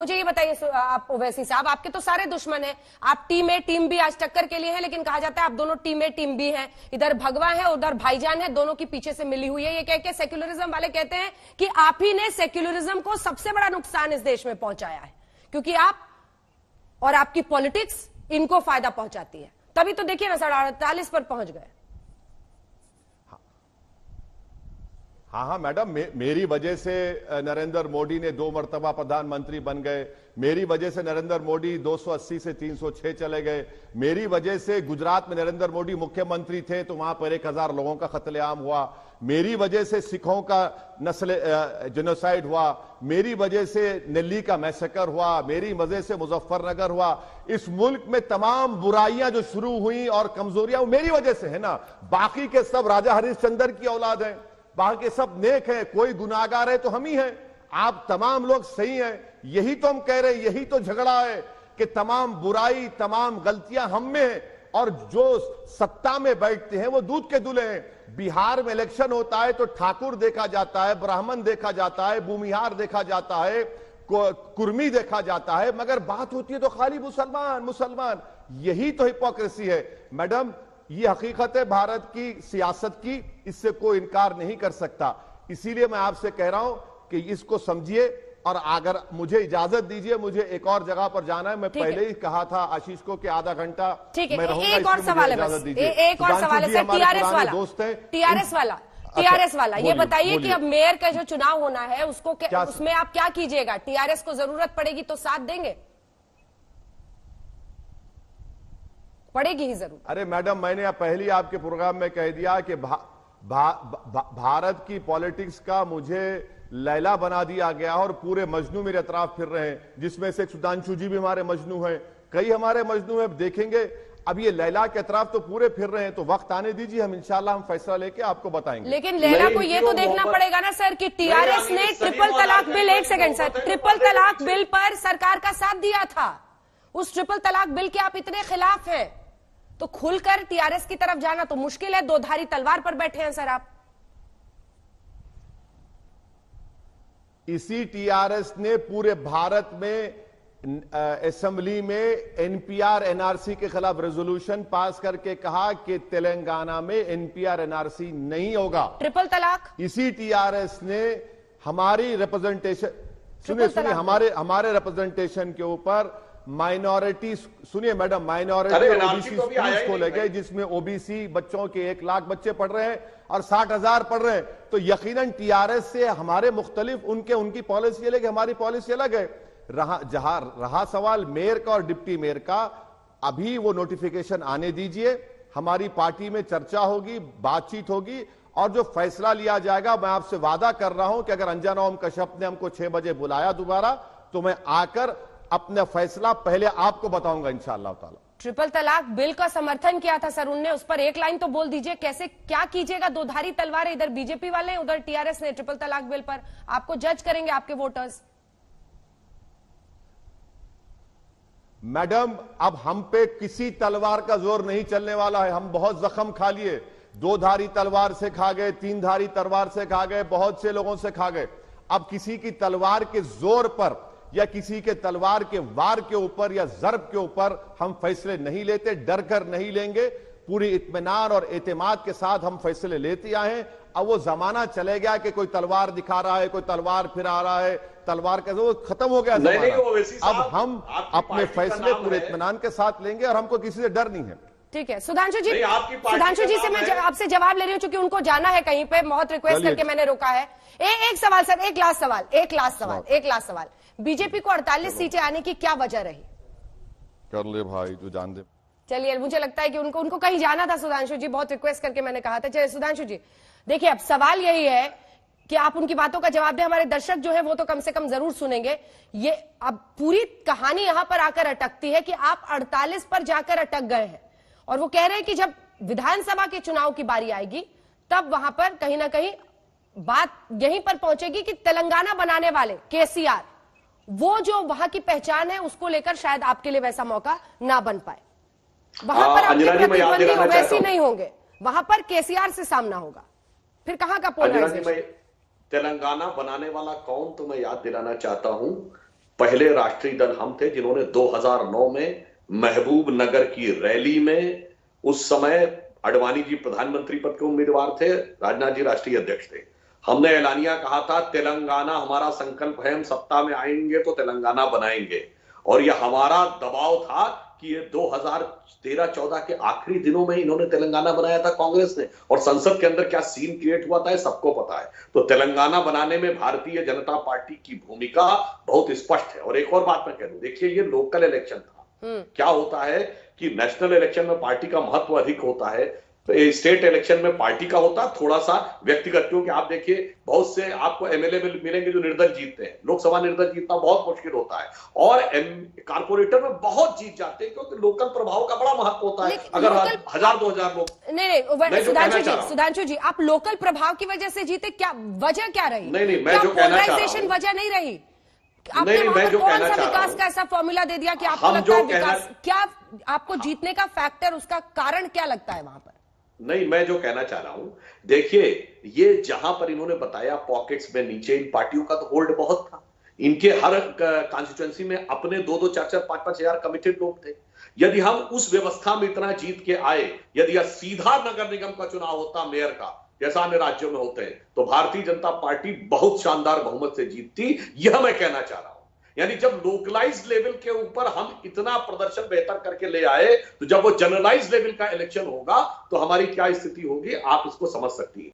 मुझे ये बताइए आप ओवैसी साहब, आपके तो सारे दुश्मन हैं, आप टीम ए टीम बी आज टक्कर के लिए हैं, लेकिन कहा जाता है आप दोनों टीम ए टीम बी हैं, इधर भगवा है उधर भाईजान है, दोनों की पीछे से मिली हुई है। ये कह के सेक्युलरिज्म वाले कहते हैं कि आप ही ने सेक्युलरिज्म को सबसे बड़ा नुकसान इस देश में पहुंचाया है, क्योंकि आप और आपकी पॉलिटिक्स इनको फायदा पहुंचाती है। तभी तो देखिए ना 48 पर पहुंच गए। हाँ मैडम, मेरी वजह से नरेंद्र मोदी ने 2 मर्तबा प्रधानमंत्री बन गए, मेरी वजह से नरेंद्र मोदी 280 से 306 चले गए, मेरी वजह से गुजरात में नरेंद्र मोदी मुख्यमंत्री थे तो वहां पर 1000 लोगों का कत्लेआम हुआ, मेरी वजह से सिखों का नस्ल जेनोसाइड हुआ, मेरी वजह से दिल्ली का मैसेकर हुआ, मेरी वजह से मुजफ्फरनगर हुआ। इस मुल्क में तमाम बुराइयां जो शुरू हुई और कमजोरियां वो मेरी वजह से है ना। बाकी के सब राजा हरिश्चंद्र की औलाद हैं, बाकी सब नेक हैं, कोई गुनाहगार है तो हम ही हैं, आप तमाम लोग सही हैं। यही तो हम कह रहे हैं, यही तो झगड़ा है कि तमाम बुराई तमाम गलतियां हम में हैं और जो सत्ता में बैठते हैं वो दूध के दूल्हे हैं। बिहार में इलेक्शन होता है तो ठाकुर देखा जाता है, ब्राह्मण देखा जाता है, भूमिहार देखा जाता है, कुर्मी देखा जाता है, मगर बात होती है तो खाली मुसलमान मुसलमान। यही तो हिपोक्रेसी है मैडम, ये हकीकत है भारत की सियासत की, इससे कोई इनकार नहीं कर सकता। इसीलिए मैं आपसे कह रहा हूं कि इसको समझिए और अगर मुझे इजाजत दीजिए, मुझे एक और जगह पर जाना है। मैं पहले ही कहा था आशीष को कि आधा घंटा मैं रहूंगा। एक और सवाल है बस, एक और सवाल है सर, टीआरएस वाला दोस्त है, टीआरएस वाला ये बताइए कि अब मेयर का जो चुनाव होना है उसको उसमें आप क्या कीजिएगा? टीआरएस को जरूरत पड़ेगी तो साथ देंगे? पड़ेगी ही जरूर। अरे मैडम, मैंने पहले आपके प्रोग्राम में कह दिया कि भारत की पॉलिटिक्स का मुझे लैला बना दिया गया और पूरे मजनू मेरे अतराफ फिर रहे हैं, जिसमें से सुधांशु जी भी हमारे मजनू हैं, कई हमारे मजनू हैं, देखेंगे। अब ये लैला के अतराफ तो पूरे फिर रहे हैं, तो वक्त आने दीजिए, हम इंशाल्लाह हम फैसला लेके आपको बताएंगे। लेकिन लैला को ये तो देखना पड़ेगा ना सर कि टीआरएस ने ट्रिपल तलाक बिल, एक सेकंड सर, ट्रिपल तलाक बिल पर सरकार का साथ दिया था। उस ट्रिपल तलाक बिल के आप इतने खिलाफ हैं तो खुलकर टीआरएस की तरफ जाना तो मुश्किल है। 2 धारी तलवार पर बैठे हैं सर आप। इसी टीआरएस ने पूरे भारत में असेंबली में एनपीआर एनआरसी के खिलाफ रेजोल्यूशन पास करके कहा कि तेलंगाना में एनपीआर एनआरसी नहीं होगा। ट्रिपल तलाक इसी टीआरएस ने हमारी रिप्रेजेंटेशन सुनिए हमारे रिप्रेजेंटेशन के ऊपर माइनॉरिटी, सुनिए मैडम, माइनॉरिटी ओबीसी स्कूल्स खोले गए जिसमें ओबीसी बच्चों के 1 लाख बच्चे पढ़ रहे हैं और 60,000 पढ़ रहे हैं। तो यकीनन टीआरएस से हमारे मुख्तलिफ उनकी पॉलिसी अलग है, हमारी पॉलिसी अलग है। रहा सवाल मेयर का और डिप्टी मेयर का, अभी वो नोटिफिकेशन आने दीजिए, हमारी पार्टी में चर्चा होगी, बातचीत होगी और जो फैसला लिया जाएगा, मैं आपसे वादा कर रहा हूं कि अगर अंजना ओम कश्यप ने हमको 6 बजे बुलाया दोबारा तो मैं आकर अपना फैसला पहले आपको बताऊंगा इंशाअल्लाह ताला। ट्रिपल तलाक बिल का समर्थन किया था सर उनने, उस पर एक लाइन तो बोल दीजिए, कैसे क्या कीजिएगा? 2 धारी तलवार है, इधर बीजेपी वाले उधर टीआरएस ने। ट्रिपल तलाक बिल पर आपको जज करेंगे आपके वोटर्स। मैडम, अब हम पे किसी तलवार का जोर नहीं चलने वाला है। हम बहुत जख्म खा लिए, 2 धारी तलवार से खा गए, 3 धारी तलवार से खा गए, बहुत से लोगों से खा गए। अब किसी की तलवार के जोर पर या किसी के तलवार के वार के ऊपर या जर्ब के ऊपर हम फैसले नहीं लेते, डर कर नहीं लेंगे। पूरी इत्मीनान और एतमाद के साथ हम फैसले लेते आए हैं। अब वो जमाना चले गया कि कोई तलवार दिखा रहा है, कोई तलवार फिरा रहा है, तलवार का वो खत्म हो गया जमाना। अब हम अपने फैसले पूरे इत्मीनान के साथ लेंगे और हमको किसी से डर नहीं है। ठीक है सुधांशु जी, से मैं आपसे जवाब ले रही हूँ, क्योंकि उनको जाना है कहीं पे, बहुत रिक्वेस्ट करके मैंने रोका है। एक सवाल सर, एक लास्ट सवाल, बीजेपी को 48 सीटें आने की क्या वजह रही? कर ले भाई जो जान दे। चलिए, मुझे लगता है कि उनको कहीं जाना था सुधांशु जी, बहुत रिक्वेस्ट करके मैंने कहा था। चलिए सुधांशु जी, देखिए अब सवाल यही है कि आप उनकी बातों का जवाब दें। हमारे दर्शक जो है वो तो कम से कम जरूर सुनेंगे। ये अब पूरी कहानी यहां पर आकर अटकती है कि आप 48 पर जाकर अटक गए हैं और वो कह रहे हैं कि जब विधानसभा के चुनाव की बारी आएगी तब वहां पर कहीं ना कहीं बात यहीं पर पहुंचेगी कि तेलंगाना बनाने वाले केसीआर, वो जो वहां की पहचान है उसको लेकर शायद आपके लिए वैसा मौका ना बन पाए। वहां पर आपके प्रतिद्वंदी ओवैसी नहीं होंगे, वहां पर केसीआर से सामना होगा। फिर कहां का पोलराइजेशन? तेलंगाना बनाने वाला कौन, तो मैं याद दिलाना चाहता हूं पहले राष्ट्रीय दल हम थे जिन्होंने 2009 में महबूब नगर की रैली में, उस समय आडवाणी जी प्रधानमंत्री पद के उम्मीदवार थे, राजनाथ जी राष्ट्रीय अध्यक्ष थे, हमने ऐलानिया कहा था तेलंगाना हमारा संकल्प है, हम सत्ता में आएंगे तो तेलंगाना बनाएंगे। और यह हमारा दबाव था कि ये 2013-14 के आखिरी दिनों में इन्होंने तेलंगाना बनाया था कांग्रेस ने, और संसद के अंदर क्या सीन क्रिएट हुआ था सबको पता है। तो तेलंगाना बनाने में भारतीय जनता पार्टी की भूमिका बहुत स्पष्ट है। और एक और बात मैं कह दूं, देखिए ये लोकल इलेक्शन था, क्या होता है कि नेशनल इलेक्शन में पार्टी का महत्व अधिक होता है, तो स्टेट इलेक्शन में पार्टी का होता है थोड़ा सा व्यक्तिगत, क्योंकि आप देखिए बहुत से आपको एमएलए मिलेंगे जो निर्दल जीतते हैं, लोकसभा निर्दल जीतना बहुत मुश्किल होता है, और कारपोरेटर में बहुत जीत जाते हैं क्योंकि लोकल प्रभाव का बड़ा महत्व होता है। अगर 1000-2000 लोग नहीं, सुधांशु जी आप लोकल प्रभाव की वजह से जीते, क्या वजह क्या रही? नहीं, मैं जो कहना चाह रहा हूं, वजह नहीं रही। नहीं, मैं जो कहना चाह रहा हूं, विकास का ऐसा फॉर्मूला दे दिया कि आपको लगता है विकास, क्या आपको जीतने का फैक्टर, उसका कारण क्या लगता है वहां पर? नहीं, मैं जो कहना चाह रहा हूं, देखिए ये जहां पर इन्होंने बताया पॉकेट्स में नीचे, इन पार्टियों का तो होल्ड बहुत था, इनके हर कॉन्स्टिट्यूएंसी में अपने 2-2, 4-4, 5-5 हजार कमिटेड लोग थे। यदि हम उस व्यवस्था में इतना जीत के आए, यदि यह सीधा नगर निगम का चुनाव होता मेयर का, जैसा अन्य राज्यों में होते हैं, तो भारतीय जनता पार्टी बहुत शानदार बहुमत से जीतती, यह मैं कहना चाह रहा हूं। यानी जब लोकलाइज्ड लेवल के ऊपर हम इतना प्रदर्शन बेहतर करके ले आए, तो जब वो जनरलाइज्ड लेवल का इलेक्शन होगा तो हमारी क्या स्थिति होगी आप इसको समझ सकती है।